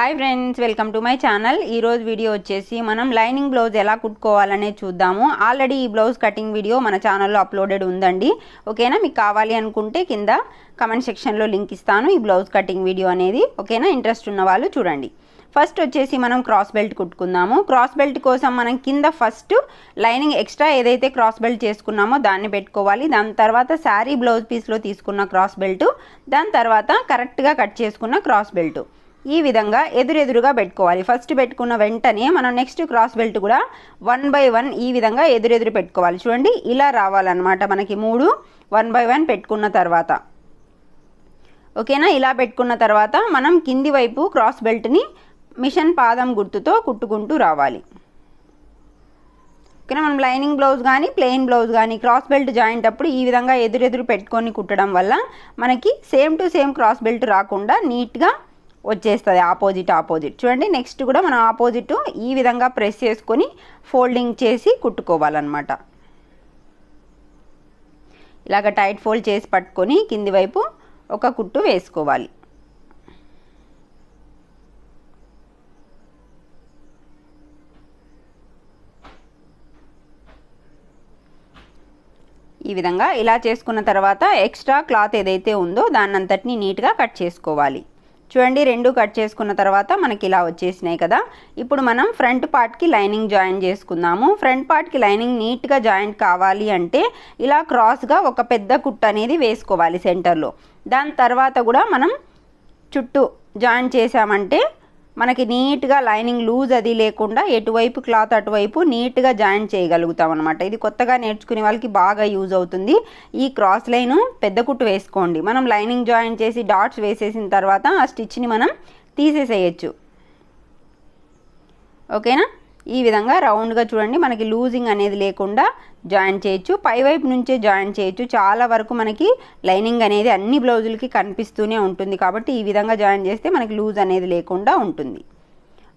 Hi friends, welcome to my channel. ఈరోజు video వచ్చేసి మనం లైనింగ్ బ్లౌజ్ ఎలా కుట్టుకోవాలనే చూద్దాము. ఆల్రెడీ ఈ బ్లౌజ్ కటింగ్ వీడియో మన ఛానల్లో అప్లోడెడ్ ఉందండి. ఓకేనా? మీకు కావాలి అనుకుంటే కింద కమెంట్ సెక్షన్లో లింక్ ఇస్తాను ఈ బ్లౌజ్ కటింగ్ వీడియో అనేది. ఓకేనా? ఇంట్రెస్ట్ ఉన్న వాళ్ళు చూడండి. ఫస్ట్ వచ్చేసి మనం క్రాస్ బెల్ట్ కుట్టుకుందాము. క్రాస్ బెల్ట్ కోసం మనం కింద ఫస్ట్ లైనింగ్ ఎక్స్ట్రా ఏదైతే క్రాస్ బెల్ట్ చేసుకున్నామో దాన్ని పెట్టుకోవాలి. దాని తర్వాత శారీ బ్లౌజ్ పీస్లో తీసుకున్న క్రాస్ బెల్ట్, దాని తర్వాత కరెక్ట్గా కట్ చేసుకున్న క్రాస్ బెల్ట్ ఈ విధంగా ఎదురెదురుగా పెట్టుకోవాలి. ఫస్ట్ పెట్టుకున్న వెంటనే మనం నెక్స్ట్ క్రాస్ బెల్ట్ కూడా 1 by 1 ఈ విధంగా ఎదురెదురు పెట్టుకోవాలి. చూడండి, ఇలా రావాలన్నమాట మనకి 3 1 by 1 పెట్టుకున్న తర్వాత. ఓకేనా? ఇలా పెట్టుకున్న తర్వాత మనం కింది వైపు క్రాస్ బెల్ట్ని మిషన్ పాదం గుర్తుతో కుట్టుకుంటూ రావాలి. ఓకేనా? మనం లైనింగ్ బ్లౌజ్ కానీ ప్లెయిన్ బ్లౌజ్ కానీ క్రాస్ బెల్ట్ జాయింట్ అప్పుడు ఈ విధంగా ఎదురెదురు పెట్టుకొని కుట్టడం వల్ల మనకి same to same cross belt రాకుండా నీట్గా వచ్చేస్తుంది. ఆపోజిట్ చూడండి. నెక్స్ట్ కూడా మనం ఆపోజిట్ ఈ విధంగా ప్రెస్ చేసుకొని ఫోల్డింగ్ చేసి కుట్టుకోవాలన్నమాట. ఇలాగ టైట్ ఫోల్డ్ చేసి పట్టుకొని కింది వైపు ఒక కుట్టు వేసుకోవాలి. ఈ విధంగా ఇలా చేసుకున్న తర్వాత ఎక్స్ట్రా క్లాత్ ఏదైతే ఉందో దాన్నంతటిని నీట్గా కట్ చేసుకోవాలి. చూడండి, రెండు కట్ చేసుకున్న తర్వాత మనకి ఇలా వచ్చేసినాయి కదా. ఇప్పుడు మనం ఫ్రంట్ పార్ట్కి లైనింగ్ జాయిన్ చేసుకుందాము. ఫ్రంట్ పార్ట్కి లైనింగ్ నీట్గా జాయింట్ కావాలి అంటే ఇలా క్రాస్గా ఒక పెద్ద కుట్టు అనేది వేసుకోవాలి సెంటర్లో. దాని తర్వాత కూడా మనం చుట్టూ జాయిన్ చేసామంటే మనకి నీట్గా లైనింగ్ లూజ్ అది లేకుండా ఎటువైపు క్లాత్ అటువైపు నీట్గా జాయిన్ చేయగలుగుతాం అనమాట. ఇది కొత్తగా నేర్చుకునే వాళ్ళకి బాగా యూజ్ అవుతుంది. ఈ క్రాస్ లైన్ పెద్ద కుట్టు వేసుకోండి. మనం లైనింగ్ జాయిన్ చేసి డాట్స్ వేసేసిన తర్వాత ఆ స్టిచ్ని మనం తీసేసేయచ్చు. ఓకేనా? ఈ విధంగా రౌండ్గా చూడండి, మనకి లూజింగ్ అనేది లేకుండా జాయిన్ చేయొచ్చు. పైవైపు నుంచే జాయిన్ చేయొచ్చు. చాలా వరకు మనకి లైనింగ్ అనేది అన్ని బ్లౌజులకి కనిపిస్తూనే ఉంటుంది కాబట్టి ఈ విధంగా జాయిన్ చేస్తే మనకి లూజ్ అనేది లేకుండా ఉంటుంది.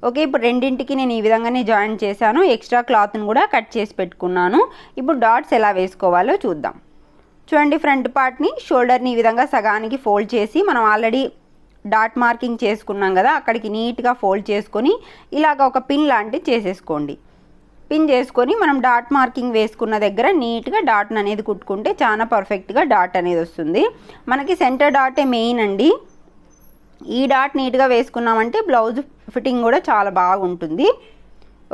ఓకే, ఇప్పుడు రెండింటికి నేను ఈ విధంగానే జాయిన్ చేశాను. ఎక్స్ట్రా క్లాత్ని కూడా కట్ చేసి పెట్టుకున్నాను. ఇప్పుడు డాట్స్ ఎలా వేసుకోవాలో చూద్దాం. చూడండి, ఫ్రంట్ పార్ట్ని షోల్డర్ని ఈ విధంగా సగానికి ఫోల్డ్ చేసి మనం ఆల్రెడీ డాట్ మార్కింగ్ చేసుకున్నాం కదా, అక్కడికి నీట్గా ఫోల్డ్ చేసుకొని ఇలాగ ఒక పిన్ లాంటిది చేసేసుకోండి. పిన్ చేసుకొని మనం డాట్ మార్కింగ్ వేసుకున్న దగ్గర నీట్గా డాట్ అనేది కుట్టుకుంటే చాలా పర్ఫెక్ట్గా డాట్ అనేది వస్తుంది. మనకి సెంటర్ డాటే మెయిన్ అండి. ఈ డాట్ నీట్గా వేసుకున్నామంటే బ్లౌజ్ ఫిట్టింగ్ కూడా చాలా బాగుంటుంది.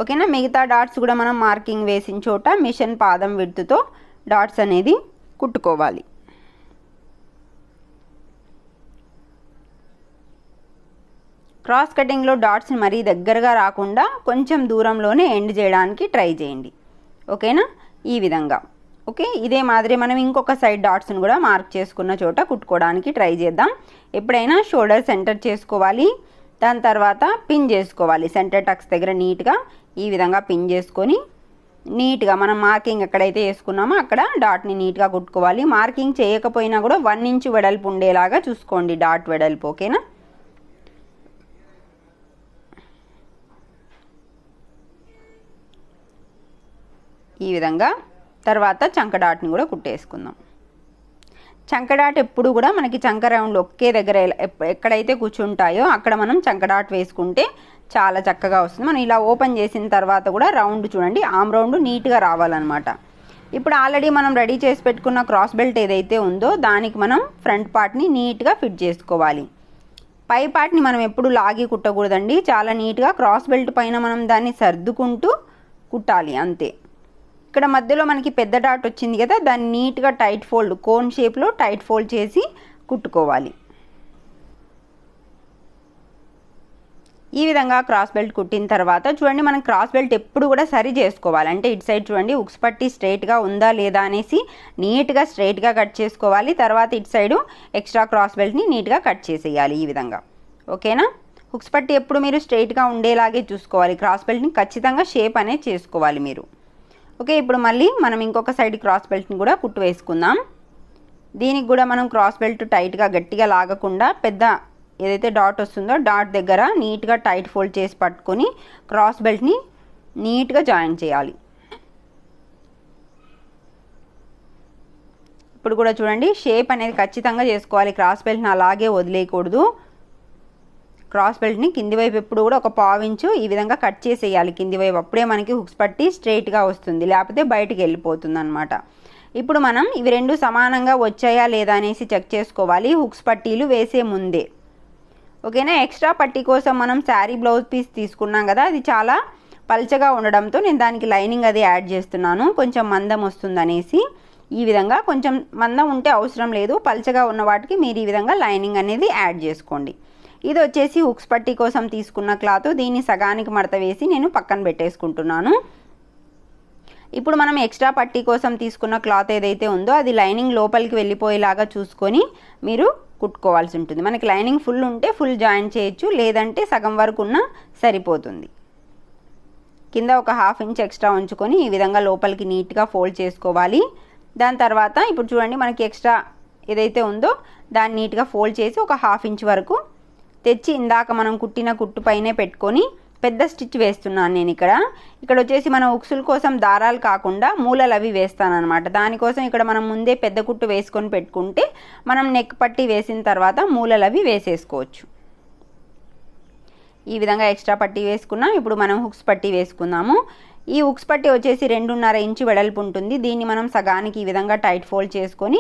ఓకేనా? మిగతా డాట్స్ కూడా మనం మార్కింగ్ వేసిన చోట మిషన్ పాదం విడ్త్తో డాట్స్ అనేది కుట్టుకోవాలి. క్రాస్ కటింగ్లో డాట్స్ని మరీ దగ్గరగా రాకుండా కొంచెం దూరంలోనే ఎండ్ చేయడానికి ట్రై చేయండి. ఓకేనా? ఈ విధంగా. ఓకే, ఇదే మాదిరి మనం ఇంకొక సైడ్ డాట్స్ని కూడా మార్క్ చేసుకున్న చోట కుట్టుకోవడానికి ట్రై చేద్దాం. ఎప్పుడైనా షోల్డర్ సెంటర్ చేసుకోవాలి. దాని తర్వాత పిన్ చేసుకోవాలి. సెంటర్ టక్స్ దగ్గర నీట్గా ఈ విధంగా పిన్ చేసుకొని నీట్గా మనం మార్కింగ్ ఎక్కడైతే వేసుకున్నామో అక్కడ డాట్ని నీట్గా కుట్టుకోవాలి. మార్కింగ్ చేయకపోయినా కూడా 1 ఇంచ్ వెడల్పు ఉండేలాగా చూసుకోండి డాట్ వెడల్పు. ఓకేనా? ఈ విధంగా తర్వాత చంక డాట్ని కూడా కుట్టేసుకుందాం. చంక డాట్ ఎప్పుడు కూడా మనకి చంక రౌండ్ ఒకే దగ్గర ఎక్కడైతే కూర్చుంటాయో అక్కడ మనం చంక డాట్ వేసుకుంటే చాలా చక్కగా వస్తుంది. మనం ఇలా ఓపెన్ చేసిన తర్వాత కూడా రౌండ్ చూడండి, ఆమ్ రౌండ్ నీట్గా రావాలన్నమాట. ఇప్పుడు ఆల్రెడీ మనం రెడీ చేసి పెట్టుకున్న క్రాస్ బెల్ట్ ఏదైతే ఉందో దానికి మనం ఫ్రంట్ పార్ట్ని నీట్గా ఫిట్ చేసుకోవాలి. పై పార్ట్ని మనం ఎప్పుడు లాగి కుట్టకూడదండి. చాలా నీట్గా క్రాస్ బెల్ట్ పైన మనం దాన్ని సర్దుకుంటూ కుట్టాలి అంతే. ఇక్కడ మధ్యలో మనకి పెద్ద డాట్ వచ్చింది కదా, దాన్ని నీట్గా టైట్ ఫోల్డ్ కోన్ షేప్లో టైట్ ఫోల్డ్ చేసి కుట్టుకోవాలి. ఈ విధంగా క్రాస్ బెల్ట్ కుట్టిన తర్వాత చూడండి, మనం క్రాస్ బెల్ట్ ఎప్పుడు కూడా సరి చేసుకోవాలి. అంటే ఇటు సైడ్ చూడండి ఉక్స్ పట్టి స్ట్రైట్గా ఉందా లేదా అనేసి నీట్గా స్ట్రైట్గా కట్ చేసుకోవాలి. తర్వాత ఇటు సైడు ఎక్స్ట్రా క్రాస్ బెల్ట్ని నీట్గా కట్ చేసేయాలి ఈ విధంగా. ఓకేనా? హుక్స్ పట్టి ఎప్పుడు మీరు స్ట్రైట్గా ఉండేలాగే చూసుకోవాలి. క్రాస్ బెల్ట్ని ఖచ్చితంగా షేప్ అనేది చేసుకోవాలి మీరు. ఓకే, ఇప్పుడు మళ్ళీ మనం ఇంకొక సైడ్ క్రాస్ బెల్ట్ని కూడా కుట్టు వేసుకుందాం. దీనికి కూడా మనం క్రాస్ బెల్ట్ టైట్గా గట్టిగా లాగకుండా పెద్ద ఏదైతే డాట్ వస్తుందో డాట్ దగ్గర నీట్గా టైట్ ఫోల్డ్ చేసి పట్టుకొని క్రాస్ బెల్ట్ని నీట్గా జాయిన్ చేయాలి. ఇప్పుడు కూడా చూడండి షేప్ అనేది ఖచ్చితంగా చేసుకోవాలి. క్రాస్ బెల్ట్ని అలాగే వదిలేయకూడదు. క్రాస్ బెల్ట్ని కింది వైపు ఎప్పుడు కూడా ఒక పావు ఇంచు ఈ విధంగా కట్ చేసేయాలి కింది వైపు. అప్పుడే మనకి హుక్స్ పట్టి స్ట్రైట్గా వస్తుంది, లేకపోతే బయటికి వెళ్ళిపోతుంది అనమాట. ఇప్పుడు మనం ఇవి రెండు సమానంగా వచ్చాయా లేదా అనేసి చెక్ చేసుకోవాలి హుక్స్ పట్టీలు వేసే ముందే. ఓకేనా. ఎక్స్ట్రా పట్టీ కోసం మనం శారీ బ్లౌజ్ పీస్ తీసుకున్నాం కదా, అది చాలా పల్చగా ఉండడంతో నేను దానికి లైనింగ్ అది యాడ్ చేస్తున్నాను, కొంచెం మందం వస్తుంది అనేసి. ఈ విధంగా కొంచెం మందం ఉంటే అవసరం లేదు, పల్చగా ఉన్న వాటికి మీరు ఈ విధంగా లైనింగ్ అనేది యాడ్ చేసుకోండి. ఇది వచ్చేసి హుక్స్ పట్టీ కోసం తీసుకున్న క్లాత్, దీన్ని సగానికి మడత వేసి నేను పక్కన పెట్టేసుకుంటున్నాను. ఇప్పుడు మనం ఎక్స్ట్రా పట్టీ కోసం తీసుకున్న క్లాత్ ఏదైతే ఉందో అది లైనింగ్ లోపలికి వెళ్ళిపోయేలాగా చూసుకొని మీరు కుట్టుకోవాల్సి ఉంటుంది. మనకి లైనింగ్ ఫుల్ ఉంటే ఫుల్ జాయిన్ చేయొచ్చు, లేదంటే సగం వరకు ఉన్న సరిపోతుంది. కింద ఒక 1/2 ఇంచ్ ఎక్స్ట్రా ఉంచుకొని ఈ విధంగా లోపలికి నీట్గా ఫోల్డ్ చేసుకోవాలి. దాని తర్వాత ఇప్పుడు చూడండి మనకి ఎక్స్ట్రా ఏదైతే ఉందో దాన్ని నీట్గా ఫోల్డ్ చేసి ఒక 1/2 ఇంచ్ వరకు తెచ్చి ఇందాక మనం కుట్టిన కుట్టు పైనే పెట్టుకొని పెద్ద స్టిచ్ వేస్తున్నాను నేను ఇక్కడ వచ్చేసి మనం ఉక్సుల కోసం దారాలు కాకుండా మూలలు అవి వేస్తాను అనమాట. దానికోసం ఇక్కడ మనం ముందే పెద్ద కుట్టు వేసుకొని పెట్టుకుంటే మనం నెక్ పట్టి వేసిన తర్వాత మూలలు అవి వేసేసుకోవచ్చు. ఈ విధంగా ఎక్స్ట్రా పట్టీ వేసుకున్నాం. ఇప్పుడు మనం హుక్స్ పట్టీ వేసుకుందాము. ఈ హుక్స్ పట్టీ వచ్చేసి 2.5 ఇంచు వెడల్పు ఉంటుంది. దీన్ని మనం సగానికి ఈ విధంగా టైట్ ఫోల్డ్ చేసుకొని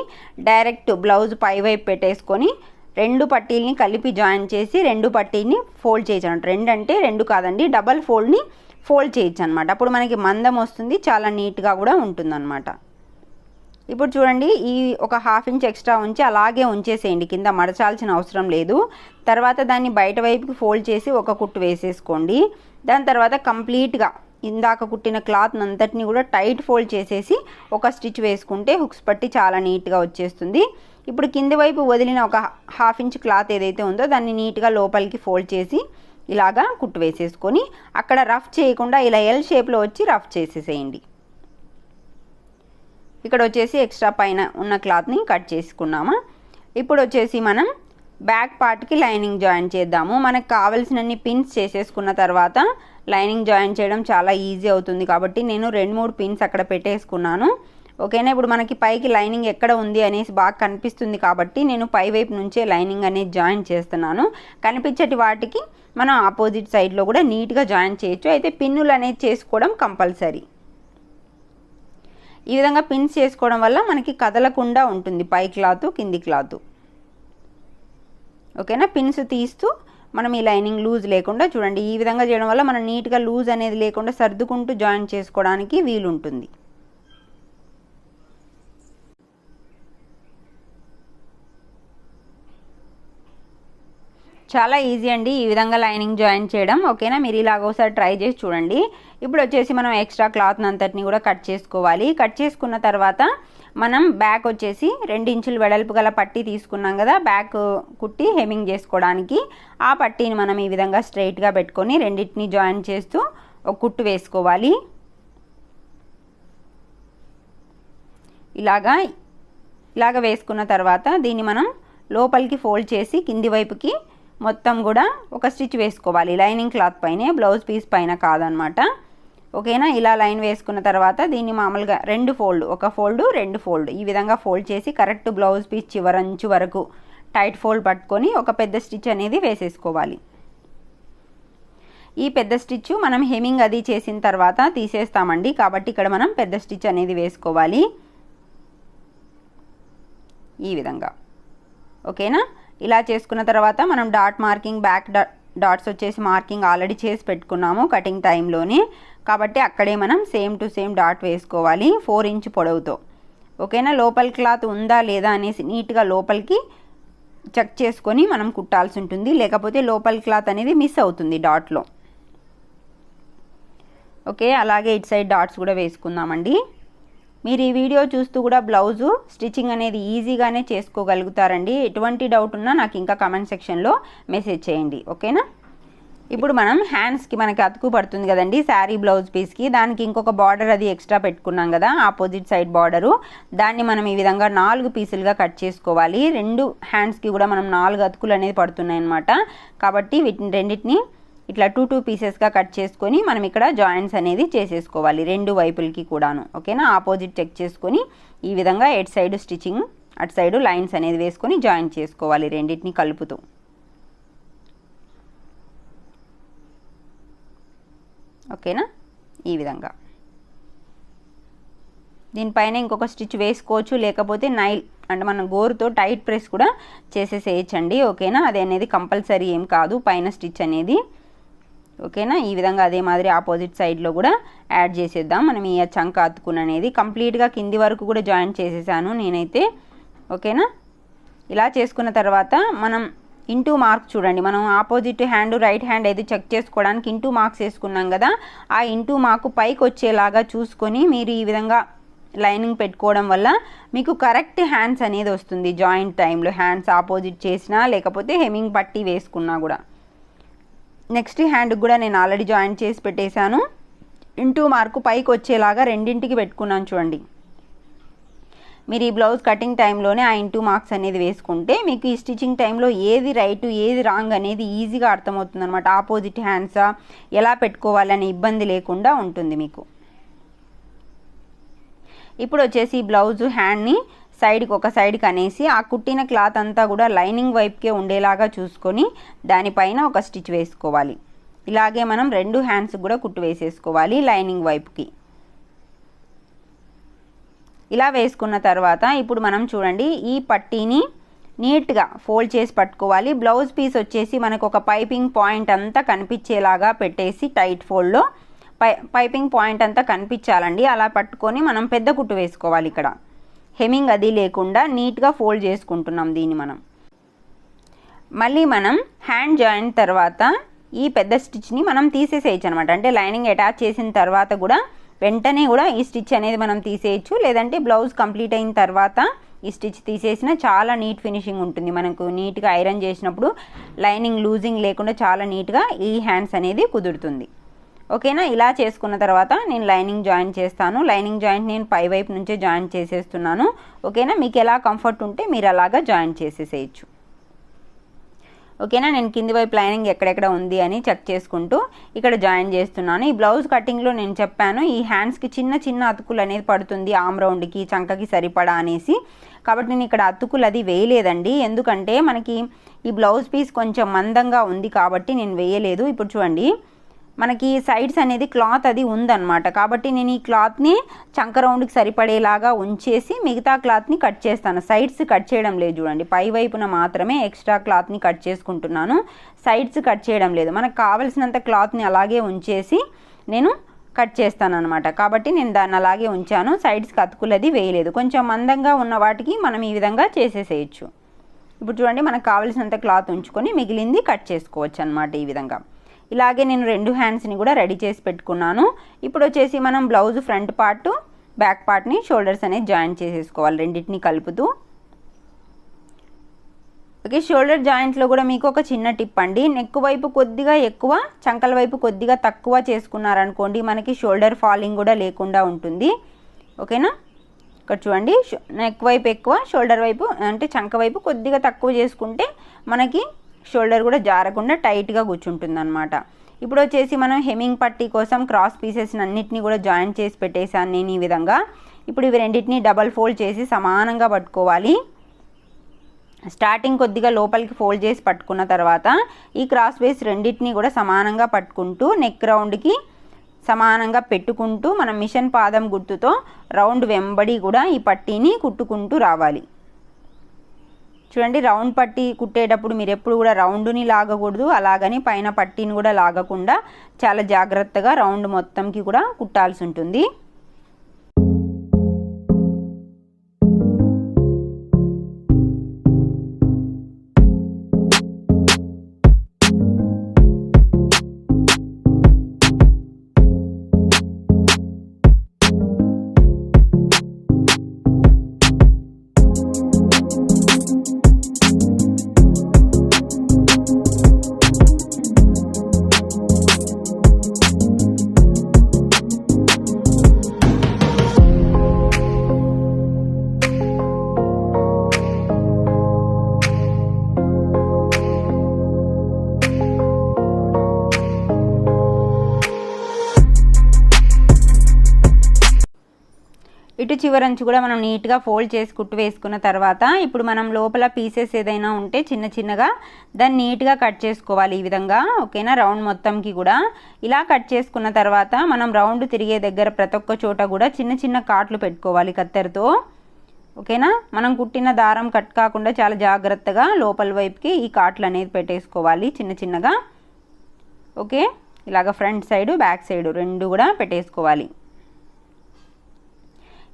డైరెక్ట్ బ్లౌజ్ పై వైపు పెట్టేసుకొని 2 పట్టీల్ని కలిపి జాయిన్ చేసి 2 పట్టీని ఫోల్డ్ చేయొచ్చు అనమాట. 2 అంటే 2 కాదండి, డబల్ ఫోల్డ్ని ఫోల్డ్ చేయొచ్చు అనమాట. అప్పుడు మనకి మందం వస్తుంది, చాలా నీట్గా కూడా ఉంటుందన్నమాట. ఇప్పుడు చూడండి ఈ ఒక 1/2 ఇంచ్ ఎక్స్ట్రా ఉంచి అలాగే ఉంచేసేయండి, కింద మడచాల్సిన అవసరం లేదు. తర్వాత దాన్ని బయట వైపుకి ఫోల్డ్ చేసి ఒక కుట్టు వేసేసుకోండి. దాని తర్వాత కంప్లీట్గా ఇందాక కుట్టిన క్లాత్ అంతటిని కూడా టైట్ ఫోల్డ్ చేసేసి ఒక స్టిచ్ వేసుకుంటే హుక్స్ పట్టి చాలా నీట్గా వచ్చేస్తుంది. ఇప్పుడు కింది వైపు వదిలిన ఒక 1/2 ఇంచ్ క్లాత్ ఏదైతే ఉందో దాన్ని నీట్గా లోపలికి ఫోల్డ్ చేసి ఇలాగా కుట్టు వేసేసుకొని అక్కడ రఫ్ చేయకుండా ఇలా ఎల్ షేప్లో వచ్చి రఫ్ చేసేసేయండి. ఇక్కడ వచ్చేసి ఎక్స్ట్రా పైన ఉన్న క్లాత్ని కట్ చేసుకున్నామా. ఇప్పుడు వచ్చేసి మనం బ్యాక్ పార్ట్కి లైనింగ్ జాయిన్ చేద్దాము. మనకు కావాల్సినన్ని పిన్స్ చేసేసుకున్న తర్వాత లైనింగ్ జాయిన్ చేయడం చాలా ఈజీ అవుతుంది కాబట్టి నేను 2-3 పిన్స్ అక్కడ పెట్టేసుకున్నాను. ఓకేనా. ఇప్పుడు మనకి పైకి లైనింగ్ ఎక్కడ ఉంది అనేసి బాగా కనిపిస్తుంది కాబట్టి నేను పై వైపు నుంచే లైనింగ్ అనేది జాయిన్ చేస్తున్నాను. కనిపించేటి వాటికి మనం ఆపోజిట్ సైడ్లో కూడా నీట్గా జాయిన్ చేయొచ్చు, అయితే పిన్నులు అనేది చేసుకోవడం కంపల్సరీ. ఈ విధంగా పిన్స్ చేసుకోవడం వల్ల మనకి కదలకుండా ఉంటుంది పై క్లాత్ కింది క్లాత్. ఓకేనా. పిన్స్ తీస్తూ మనం ఈ లైనింగ్ లూజ్ లేకుండా చూడండి, ఈ విధంగా చేయడం వల్ల మనం నీట్గా లూజ్ అనేది లేకుండా సర్దుకుంటూ జాయిన్ చేసుకోవడానికి వీలుంటుంది. చాలా ఈజీ అండి ఈ విధంగా లైనింగ్ జాయిన్ చేయడం. ఓకేనా. మీరు ఇలాగ ఒకసారి ట్రై చేసి చూడండి. ఇప్పుడు వచ్చేసి మనం ఎక్స్ట్రా క్లాత్ అంతటిని కూడా కట్ చేసుకోవాలి. కట్ చేసుకున్న తర్వాత మనం బ్యాక్ వచ్చేసి 2 ఇంచులు వెడల్పు గల పట్టీ తీసుకున్నాం కదా, బ్యాక్ కుట్టి హెమ్మింగ్ చేసుకోవడానికి. ఆ పట్టీని మనం ఈ విధంగా స్ట్రైట్గా పెట్టుకొని రెండింటిని జాయిన్ చేస్తూ ఒక కుట్టు వేసుకోవాలి. ఇలాగా వేసుకున్న తర్వాత దీన్ని మనం లోపలికి ఫోల్డ్ చేసి కింది వైపుకి మొత్తం కూడా ఒక స్టిచ్ వేసుకోవాలి. లైనింగ్ క్లాత్ పైనే, బ్లౌజ్ పీస్ పైన కాదనమాట. ఓకేనా. ఇలా లైన్ వేసుకున్న తర్వాత దీన్ని మామూలుగా 2 ఫోల్డ్, ఒక ఫోల్డ్ 2 ఫోల్డ్ ఈ విధంగా ఫోల్డ్ చేసి కరెక్ట్ బ్లౌజ్ పీస్ చివరంచు వరకు టైట్ ఫోల్డ్ పట్టుకొని ఒక పెద్ద స్టిచ్ అనేది వేసేసుకోవాలి. ఈ పెద్ద స్టిచ్ మనం హెమ్మింగ్ అది చేసిన తర్వాత తీసేస్తామండి, కాబట్టి ఇక్కడ మనం పెద్ద స్టిచ్ అనేది వేసుకోవాలి ఈ విధంగా. ఓకేనా. ఇలా చేసుకున్న తర్వాత మనం డాట్ మార్కింగ్, బ్యాక్ డాట్స్ వచ్చేసి మార్కింగ్ ఆల్రెడీ చేసి పెట్టుకున్నాము కటింగ్ టైంలోనే, కాబట్టి అక్కడే మనం సేమ్ టు సేమ్ డాట్ వేసుకోవాలి 4 ఇంచ్ పొడవుతో. ఓకేనా. లోపల క్లాత్ ఉందా లేదా అనేసి నీట్గా లోపలికి చెక్ చేసుకొని మనం కుట్టాల్సి ఉంటుంది, లేకపోతే లోపల క్లాత్ అనేది మిస్ అవుతుంది డాట్లో. ఓకే. అలాగే ఇటు సైడ్ డాట్స్ కూడా వేసుకుందామండి. మీరు ఈ వీడియో చూస్తూ కూడా బ్లౌజు స్టిచ్చింగ్ అనేది ఈజీగానే చేసుకోగలుగుతారండి. ఎటువంటి డౌట్ ఉన్నా నాకు ఇంకా కామెంట్ సెక్షన్లో మెసేజ్ చేయండి. ఓకేనా. ఇప్పుడు మనం హ్యాండ్స్కి మనకి అతుకు పడుతుంది కదండి శారీ బ్లౌజ్ పీస్కి, దానికి ఇంకొక బార్డర్ అది ఎక్స్ట్రా పెట్టుకున్నాం కదా ఆపోజిట్ సైడ్ బార్డరు, దాన్ని మనం ఈ విధంగా 4 పీసులుగా కట్ చేసుకోవాలి. 2 హ్యాండ్స్కి కూడా మనం 4 అతుకులు అనేది పడుతున్నాయి అన్నమాట. కాబట్టి వీటిని రెండింటిని ఇట్లా 2 పీసెస్గా కట్ చేసుకొని మనం ఇక్కడ జాయింట్స్ అనేది చేసేసుకోవాలి 2 వైపులకి కూడాను. ఓకేనా. ఆపోజిట్ చెక్ చేసుకొని ఈ విధంగా ఎట్ సైడ్ స్టిచ్చింగ్, అటు సైడ్ లైన్స్ అనేది వేసుకొని జాయిన్ చేసుకోవాలి రెండింటిని కలుపుతూ. ఓకేనా. ఈ విధంగా దీనిపైన ఇంకొక స్టిచ్ వేసుకోవచ్చు, లేకపోతే నైల్ అంటే మనం గోరుతో టైట్ ప్రెస్ కూడా చేసేసేయచ్చండి. ఓకేనా, అది అనేది కంపల్సరీ ఏం కాదు పైన స్టిచ్ అనేది. ఓకేనా, ఈ విధంగా అదే మాదిరి ఆపోజిట్ సైడ్లో కూడా యాడ్ చేసేద్దాం. మనం ఈ చంక అతుకుని అనేది కంప్లీట్గా కింది వరకు కూడా జాయిన్ చేసేసాను నేనైతే. ఓకేనా, ఇలా చేసుకున్న తర్వాత మనం ఇంటూ మార్క్ చూడండి, మనం ఆపోజిట్ హ్యాండ్ రైట్ హ్యాండ్ అయితే చెక్ చేసుకోవడానికి ఇంటూ మార్క్స్ వేసుకున్నాం కదా, ఆ ఇంటూ మార్క్ పైకి వచ్చేలాగా చూసుకొని మీరు ఈ విధంగా లైనింగ్ పెట్టుకోవడం వల్ల మీకు కరెక్ట్ హ్యాండ్స్ అనేది వస్తుంది. జాయింట్ టైంలో హ్యాండ్స్ ఆపోజిట్ చేసినా లేకపోతే హెమ్మింగ్ పట్టీ వేసుకున్నా కూడా. నెక్స్ట్ హ్యాండ్కి కూడా నేను ఆల్రెడీ జాయింట్ చేసి పెట్టేశాను. ఇంటూ మార్కు పైకి వచ్చేలాగా రెండింటికి పెట్టుకున్నాను చూడండి. మీరు ఈ బ్లౌజ్ కటింగ్ టైంలోనే ఆ ఇంటూ మార్క్స్ అనేది వేసుకుంటే మీకు ఈ స్టిచ్చింగ్ టైంలో ఏది రైట్ ఏది రాంగ్ అనేది ఈజీగా అర్థమవుతుంది అనమాట. ఆపోజిట్ హ్యాండ్సా ఎలా పెట్టుకోవాలనే ఇబ్బంది లేకుండా ఉంటుంది మీకు. ఇప్పుడు వచ్చేసి బ్లౌజ్ హ్యాండ్ని సైడ్కి ఒక సైడ్కి అనేసి ఆ కుట్టిన క్లాత్ అంతా కూడా లైనింగ్ వైపుకే ఉండేలాగా చూసుకొని దానిపైన ఒక స్టిచ్ వేసుకోవాలి. ఇలాగే మనం రెండు హ్యాండ్స్ కూడా కుట్టు వేసేసుకోవాలి లైనింగ్ వైపుకి. ఇలా వేసుకున్న తర్వాత ఇప్పుడు మనం చూడండి ఈ పట్టీని నీట్గా ఫోల్డ్ చేసి పట్టుకోవాలి. బ్లౌజ్ పీస్ వచ్చేసి మనకు ఒక పైపింగ్ పాయింట్ అంతా కనిపించేలాగా పెట్టేసి టైట్ ఫోల్డ్లో పైపింగ్ పాయింట్ అంతా కనిపించాలండి. అలా పట్టుకొని మనం పెద్ద కుట్టు వేసుకోవాలి. ఇక్కడ హెమ్మింగ్ అది లేకుండా నీట్గా ఫోల్డ్ చేసుకుంటున్నాం దీన్ని మనం. మళ్ళీ మనం హ్యాండ్ జాయింట్ తర్వాత ఈ పెద్ద స్టిచ్ని మనం తీసేసేయచ్చు అనమాట. అంటే లైనింగ్ అటాచ్ చేసిన తర్వాత కూడా వెంటనే కూడా ఈ స్టిచ్ అనేది మనం తీసేయచ్చు, లేదంటే బ్లౌజ్ కంప్లీట్ అయిన తర్వాత ఈ స్టిచ్ తీసేసిన చాలా నీట్ ఫినిషింగ్ ఉంటుంది. మనకు నీట్గా ఐరన్ చేసినప్పుడు లైనింగ్ లూజింగ్ లేకుండా చాలా నీట్గా ఈ హ్యాండ్స్ అనేది కుదురుతుంది. ఓకేనా, ఇలా చేసుకున్న తర్వాత నేను లైనింగ్ జాయిన్ చేస్తాను. లైనింగ్ జాయింట్ నేను పై వైపు నుంచే జాయిన్ చేసేస్తున్నాను. ఓకేనా, మీకు ఎలా కంఫర్ట్ ఉంటే మీరు అలాగా జాయిన్ చేసేసేయచ్చు. ఓకేనా, నేను కింది వైపు లైనింగ్ ఎక్కడెక్కడ ఉంది అని చెక్ చేసుకుంటూ ఇక్కడ జాయిన్ చేస్తున్నాను. ఈ బ్లౌజ్ కటింగ్లో నేను చెప్పాను ఈ హ్యాండ్స్కి చిన్న చిన్న అతుకులు అనేది పడుతుంది ఆమ్ రౌండ్కి చంకకి సరిపడా అనేసి. కాబట్టి నేను ఇక్కడ అతుకులు అది వేయలేదండి, ఎందుకంటే మనకి ఈ బ్లౌజ్ పీస్ కొంచెం మందంగా ఉంది కాబట్టి నేను వేయలేదు. ఇప్పుడు చూడండి మనకి సైడ్స్ అనేది క్లాత్ అది ఉందన్నమాట, కాబట్టి నేను ఈ క్లాత్ని చంక రౌండ్కి సరిపడేలాగా ఉంచేసి మిగతా క్లాత్ని కట్ చేస్తాను. సైడ్స్ కట్ చేయడం లేదు చూడండి, పై వైపున మాత్రమే ఎక్స్ట్రా క్లాత్ని కట్ చేసుకుంటున్నాను, సైడ్స్ కట్ చేయడం లేదు. మనకు కావలసినంత క్లాత్ని అలాగే ఉంచేసి నేను కట్ చేస్తాను అనమాట. కాబట్టి నేను దాన్ని అలాగే ఉంచాను, సైడ్స్కి అతుకులది వేయలేదు. కొంచెం మందంగా ఉన్న వాటికి మనం ఈ విధంగా చేసేసేయచ్చు. ఇప్పుడు చూడండి మనకు కావలసినంత క్లాత్ ఉంచుకొని మిగిలింది కట్ చేసుకోవచ్చు అనమాట ఈ విధంగా. ఇలాగే నేను రెండు హ్యాండ్స్ని కూడా రెడీ చేసి పెట్టుకున్నాను. ఇప్పుడు వచ్చేసి మనం బ్లౌజ్ ఫ్రంట్ పార్ట్ బ్యాక్ పార్ట్ని షోల్డర్స్ అనేది జాయిన్ చేసేసుకోవాలి రెండింటిని కలుపుతూ. ఓకే, షోల్డర్ జాయింట్లో కూడా మీకు ఒక చిన్న టిప్ అండి, నెక్ వైపు కొద్దిగా ఎక్కువ చంకల వైపు కొద్దిగా తక్కువ చేసుకున్నారనుకోండి మనకి షోల్డర్ ఫాలింగ్ కూడా లేకుండా ఉంటుంది. ఓకేనా, ఇక్కడ చూడండి నెక్ వైపు ఎక్కువ షోల్డర్ వైపు అంటే చంక వైపు కొద్దిగా తక్కువ చేసుకుంటే మనకి షోల్డర్ కూడా జారకుండా టైట్గా కూర్చుంటుంది అనమాట. ఇప్పుడు వచ్చేసి మనం హెమ్మింగ్ పట్టీ కోసం క్రాస్ పీసెస్ అన్నిటిని కూడా జాయిన్ చేసి పెట్టేశాను నేను ఈ విధంగా. ఇప్పుడు ఇవి రెండింటిని డబల్ ఫోల్డ్ చేసి సమానంగా పట్టుకోవాలి. స్టార్టింగ్ కొద్దిగా లోపలికి ఫోల్డ్ చేసి పట్టుకున్న తర్వాత ఈ క్రాస్ పీస్ రెండింటిని కూడా సమానంగా పట్టుకుంటూ నెక్ రౌండ్కి సమానంగా పెట్టుకుంటూ మనం మిషన్ పాదం గుర్తుతో రౌండ్ వెంబడి కూడా ఈ పట్టీని కుట్టుకుంటూ రావాలి. చూడండి రౌండ్ పట్టీ కుట్టేటప్పుడు మీరు ఎప్పుడు కూడా రౌండ్ని లాగకూడదు, అలాగని పైన పట్టీని కూడా లాగకుండా చాలా జాగ్రత్తగా రౌండ్ మొత్తంకి కూడా కుట్టాల్సి ఉంటుంది. ఇటు చివరంచు కూడా మనం నీట్గా ఫోల్డ్ చేసి కుట్టు వేసుకున్న తర్వాత ఇప్పుడు మనం లోపల పీసెస్ ఏదైనా ఉంటే చిన్న చిన్నగా దాన్ని నీట్గా కట్ చేసుకోవాలి ఈ విధంగా. ఓకేనా, రౌండ్ మొత్తంకి కూడా ఇలా కట్ చేసుకున్న తర్వాత మనం రౌండ్ తిరిగే దగ్గర ప్రతి ఒక్క చోట కూడా చిన్న చిన్న కాట్లు పెట్టుకోవాలి కత్తెరతో. ఓకేనా, మనం కుట్టిన దారం కట్ కాకుండా చాలా జాగ్రత్తగా లోపల వైపుకి ఈ కాట్లు అనేది పెట్టేసుకోవాలి చిన్న చిన్నగా. ఓకే, ఇలాగ ఫ్రంట్ సైడ్ బ్యాక్ సైడ్ రెండు కూడా పెట్టేసుకోవాలి.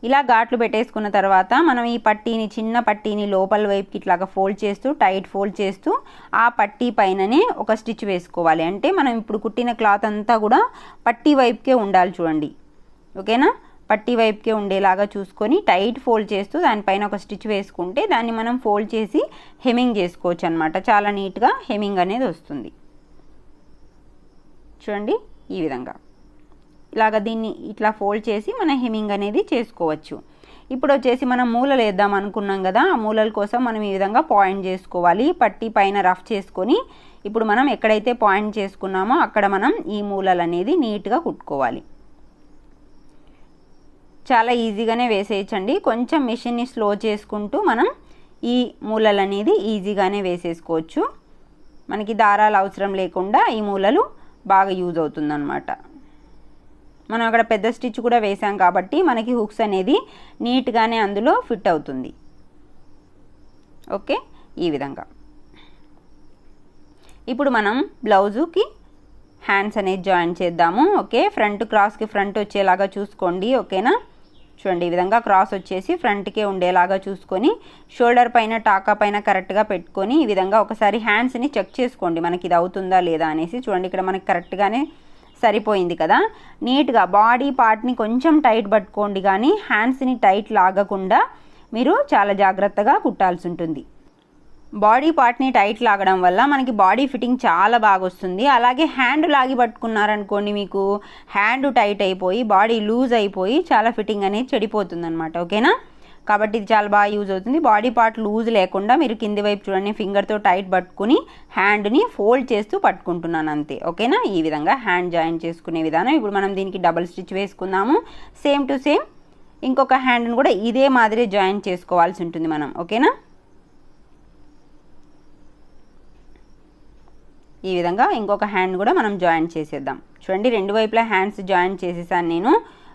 ఇలా ఘాట్లు పెట్టేసుకున్న తర్వాత మనం ఈ పట్టీని చిన్న పట్టీని లోపల వైపుకి ఇట్లాగా ఫోల్డ్ చేస్తూ టైట్ ఫోల్డ్ చేస్తూ ఆ పట్టీ పైననే ఒక స్టిచ్ వేసుకోవాలి. అంటే మనం ఇప్పుడు కుట్టిన క్లాత్ అంతా కూడా పట్టీ వైపుకే ఉండాలి చూడండి. ఓకేనా, పట్టీ వైపుకే ఉండేలాగా చూసుకొని టైట్ ఫోల్డ్ చేస్తూ దానిపైన ఒక స్టిచ్ వేసుకుంటే దాన్ని మనం ఫోల్డ్ చేసి హెమ్మింగ్ చేసుకోవచ్చు అనమాట. చాలా నీట్గా హెమ్మింగ్ అనేది వస్తుంది చూడండి. ఈ విధంగా ఇలాగ దీన్ని ఇట్లా ఫోల్డ్ చేసి మనం హెమ్మింగ్ అనేది చేసుకోవచ్చు. ఇప్పుడు వచ్చేసి మనం మూలలు వేద్దాం అనుకున్నాం కదా, ఆ మూలల కోసం మనం ఈ విధంగా పాయింట్ చేసుకోవాలి. పట్టీ పైన రఫ్ చేసుకొని ఇప్పుడు మనం ఎక్కడైతే పాయింట్ చేసుకున్నామో అక్కడ మనం ఈ మూలలు అనేది నీట్గా కుట్టుకోవాలి. చాలా ఈజీగానే వేసేయచ్చండి. కొంచెం మిషన్ని స్లో చేసుకుంటూ మనం ఈ మూలలు అనేది ఈజీగానే వేసేసుకోవచ్చు. మనకి దారాలు అవసరం లేకుండా ఈ మూలలు బాగా యూజ్ అవుతుందన్నమాట. మనం అక్కడ పెద్ద స్టిచ్ కూడా వేసాం కాబట్టి మనకి హుక్స్ అనేది నీట్గానే అందులో ఫిట్ అవుతుంది. ఓకే, ఈ విధంగా ఇప్పుడు మనం బ్లౌజుకి హ్యాండ్స్ అనేది జాయిన్ చేద్దాము. ఓకే, ఫ్రంట్ క్రాస్కి ఫ్రంట్ వచ్చేలాగా చూసుకోండి. ఓకేనా, చూడండి ఈ విధంగా క్రాస్ వచ్చేసి ఫ్రంట్కే ఉండేలాగా చూసుకొని షోల్డర్ పైన టాకా పైన కరెక్ట్గా పెట్టుకొని ఈ విధంగా ఒకసారి హ్యాండ్స్ని చెక్ చేసుకోండి మనకి ఇది అవుతుందా లేదా అనేసి. చూడండి ఇక్కడ మనకి కరెక్ట్గానే సరిపోయింది కదా. నీట్గా బాడీ పార్ట్ని కొంచెం టైట్ పట్టుకోండి, కానీ హ్యాండ్స్ని టైట్ లాగకుండా మీరు చాలా జాగ్రత్తగా కుట్టాల్సి ఉంటుంది. బాడీ పార్ట్ని టైట్ లాగడం వల్ల మనకి బాడీ ఫిట్టింగ్ చాలా బాగా వస్తుంది. అలాగే హ్యాండ్ లాగి పట్టుకున్నారనుకోండి, మీకు హ్యాండ్ టైట్ అయిపోయి బాడీ లూజ్ అయిపోయి చాలా ఫిట్టింగ్ అనేది చెడిపోతుంది అనమాట. ఓకేనా, కాబట్టి ఇది చాలా బాగా యూజ్ అవుతుంది. బాడీ పార్ట్ లూజ్ లేకుండా మీరు కింది వైపు చూడండి ఫింగర్తో టైట్ పట్టుకుని హ్యాండ్ని ఫోల్డ్ చేస్తూ పట్టుకుంటున్నాను అంతే. ఓకేనా, ఈ విధంగా హ్యాండ్ జాయిన్ చేసుకునే విధానం. ఇప్పుడు మనం దీనికి డబుల్ స్టిచ్ వేసుకుందాము. సేమ్ టు సేమ్ ఇంకొక హ్యాండ్ని కూడా ఇదే మాదిరి జాయిన్ చేసుకోవాల్సి ఉంటుంది మనం. ఓకేనా, ఈ విధంగా ఇంకొక హ్యాండ్ కూడా మనం జాయిన్ చేసేద్దాం. చూడండి రెండు వైపులా హ్యాండ్స్ జాయిన్ చేసేసాను నేను.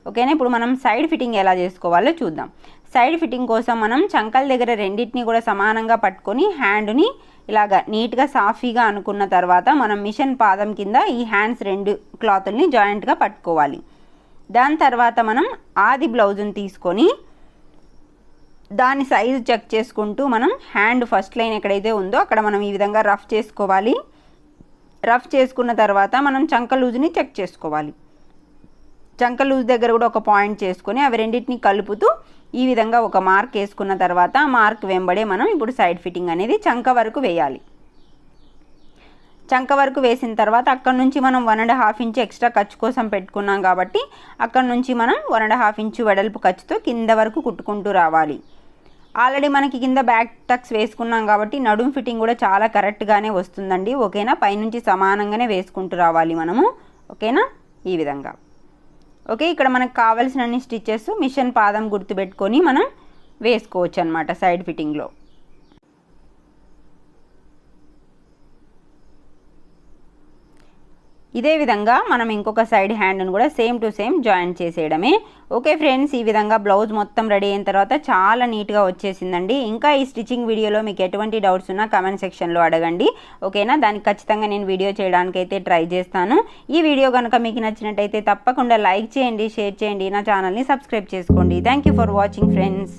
ఓకేనా, ఇప్పుడు మనం సైడ్ ఫిట్టింగ్ ఎలా చేసుకోవాలో చూద్దాం. సైడ్ ఫిట్టింగ్ కోసం మనం చంకల దగ్గర రెండింటిని కూడా సమానంగా పట్టుకొని హ్యాండ్ని ఇలాగా నీట్గా సాఫీగా అనుకున్న తర్వాత మనం మిషన్ పాదం కింద ఈ హ్యాండ్స్ రెండు క్లాతుల్ని జాయింట్గా పట్టుకోవాలి. దాని తర్వాత మనం ఆది బ్లౌజ్ని తీసుకొని దాని సైజు చెక్ చేసుకుంటూ మనం హ్యాండ్ ఫస్ట్ లైన్ ఎక్కడైతే ఉందో అక్కడ మనం ఈ విధంగా రఫ్ చేసుకోవాలి. రఫ్ చేసుకున్న తర్వాత మనం చంక లూజ్ని చెక్ చేసుకోవాలి. చంక లూజ్ దగ్గర కూడా ఒక పాయింట్ చేసుకొని అవి రెండింటిని కలుపుతూ ఈ విధంగా ఒక మార్క్ వేసుకున్న తర్వాత ఆ మార్క్ వెంబడే మనం ఇప్పుడు సైడ్ ఫిట్టింగ్ అనేది చంక వరకు వేయాలి. చంక వరకు వేసిన తర్వాత అక్కడ నుంచి మనం 1.5 ఇంచ్ ఎక్స్ట్రా ఖర్చు కోసం పెట్టుకున్నాం కాబట్టి అక్కడ నుంచి మనం 1.5 ఇంచ్ వెడల్పు ఖర్చుతో కింద వరకు కుట్టుకుంటూ రావాలి. ఆల్రెడీ మనకి కింద బ్యాక్ టక్స్ వేసుకున్నాం కాబట్టి నడుం ఫిట్టింగ్ కూడా చాలా కరెక్ట్గానే వస్తుందండి. ఓకేనా, పైనుంచి సమానంగానే వేసుకుంటూ రావాలి మనము. ఓకేనా, ఈ విధంగా. ఓకే, ఇక్కడ మనకు కావాల్సినన్ని స్టిచెస్ మిషన్ పాదం గుర్తుపెట్టుకొని మనం వేసుకోవచ్చు అన్నమాట సైడ్ ఫిట్టింగ్లో. ఇదే విధంగా మనం ఇంకొక సైడ్ హ్యాండ్ను కూడా సేమ్ టు సేమ్ జాయిన్ చేసేయడమే. ఓకే ఫ్రెండ్స్, ఈ విధంగా బ్లౌజ్ మొత్తం రెడీ అయిన తర్వాత చాలా నీట్గా వచ్చేసిందండి. ఇంకా ఈ స్టిచ్చింగ్ వీడియోలో మీకు ఎటువంటి డౌట్స్ ఉన్నా కామెంట్ సెక్షన్లో అడగండి. ఓకేనా, దానికి ఖచ్చితంగా నేను వీడియో చేయడానికైతే ట్రై చేస్తాను. ఈ వీడియో కనుక మీకు నచ్చినట్టయితే తప్పకుండా లైక్ చేయండి, షేర్ చేయండి, నా ఛానల్ని సబ్స్క్రైబ్ చేసుకోండి. Thank you for watching friends.